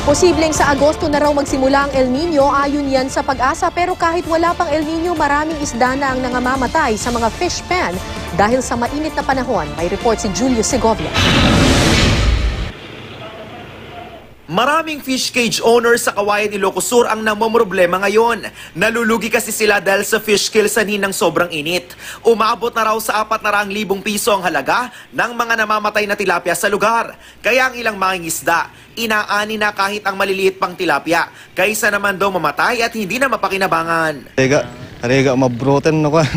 Posibleng sa Agosto na raw magsimula ang El Nino, ayon yan sa Pag-asa, pero kahit wala pang El Nino, maraming isda na ang nangamamatay sa mga fish pan dahil sa mainit na panahon. May report si Julio Segovia. Maraming fish cage owners sa Kawayan, Ilocos Sur ang namomroblema ngayon. Nalulugi kasi sila dahil sa fish kill sanhin ng sobrang init. Umabot na raw sa 400,000 piso ang halaga ng mga namamatay na tilapia sa lugar. Kaya ang ilang mangingisda, inaani na kahit ang maliliit pang tilapia, kaysa naman daw mamatay at hindi na mapakinabangan. Arega mabroten no kan.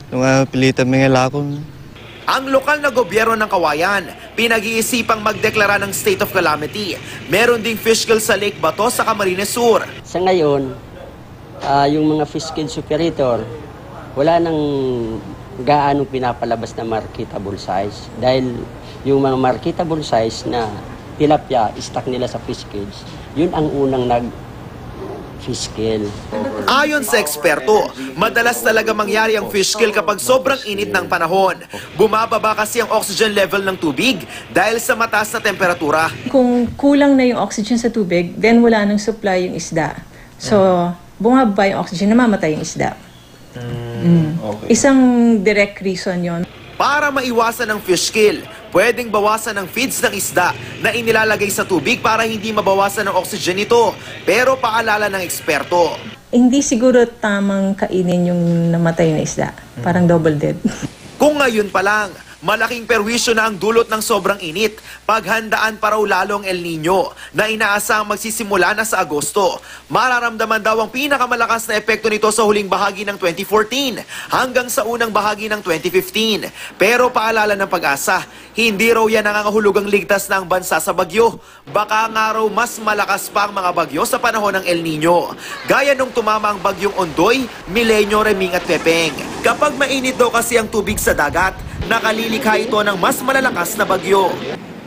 Nung pilitan mga lakon. Ang lokal na gobyerno ng Kawayan, pinag-iisipang magdeklara ng state of calamity. Meron ding fish kill sa Lake Bato sa Camarines Sur. Sa ngayon, yung mga fish kill operator, wala nang gaano pinapalabas na marketable size. Dahil yung mga marketable size na tilapia, stock nila sa fish cage, yun ang unang fish kill. Ayon sa eksperto, madalas talaga mangyari ang fish kill kapag sobrang init ng panahon. Bumababa kasi ang oxygen level ng tubig dahil sa mataas na temperatura. Kung kulang na yung oxygen sa tubig, then wala nang supply yung isda. So, bumababa yung oxygen, namamatay yung isda. Okay. Isang direct reason yon. Para maiwasan ang fish kill, pwedeng bawasan ang feeds ng isda na inilalagay sa tubig para hindi mabawasan ang oxygen nito. Pero paalala ng eksperto, hindi siguro tamang kainin yung namatay na isda. Parang double dead. kung ngayon pa lang, malaking perwisyo na ang dulot ng sobrang init. Paghandaan pa raw lalo ang El Nino na inaasahang magsisimula na sa Agosto. Mararamdaman daw ang pinakamalakas na epekto nito sa huling bahagi ng 2014 hanggang sa unang bahagi ng 2015. Pero paalala ng Pag-asa, hindi raw yan nangangahulugang ligtas na ang bansa sa bagyo. Baka nga raw mas malakas pa ang mga bagyo sa panahon ng El Nino. Gaya nung tumama ang bagyong Ondoy, Milenyo, Reming at Pepeng. Kapag mainit daw kasi ang tubig sa dagat, nakalilikha ito ng mas malalakas na bagyo.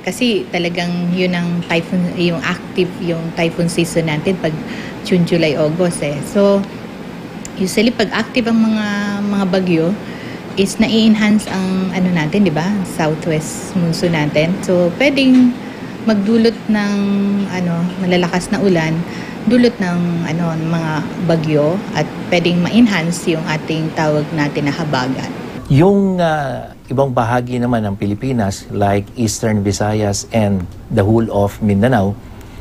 Kasi talagang yun ang typhoon, yung active yung typhoon season natin pag June, July, August eh. So usually pag active ang mga bagyo is na-enhance ang ano natin, 'di ba? Southwest monsoon natin. So pwedeng magdulot ng malalakas na ulan, dulot ng mga bagyo at pwedeng ma-enhance yung ating tawag natin na habagat. Yung ibang bahagi naman ng Pilipinas like Eastern Visayas and the whole of Mindanao,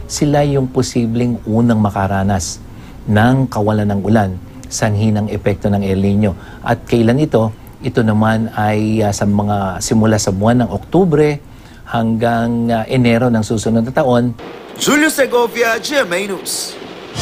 sila yung posibleng unang makaranas ng kawalan ng ulan, sanhi ng epekto ng El Nino. At kailan ito? Ito naman ay simula sa buwan ng Oktubre hanggang Enero ng susunod na taon. Julio Segovia, GMA News.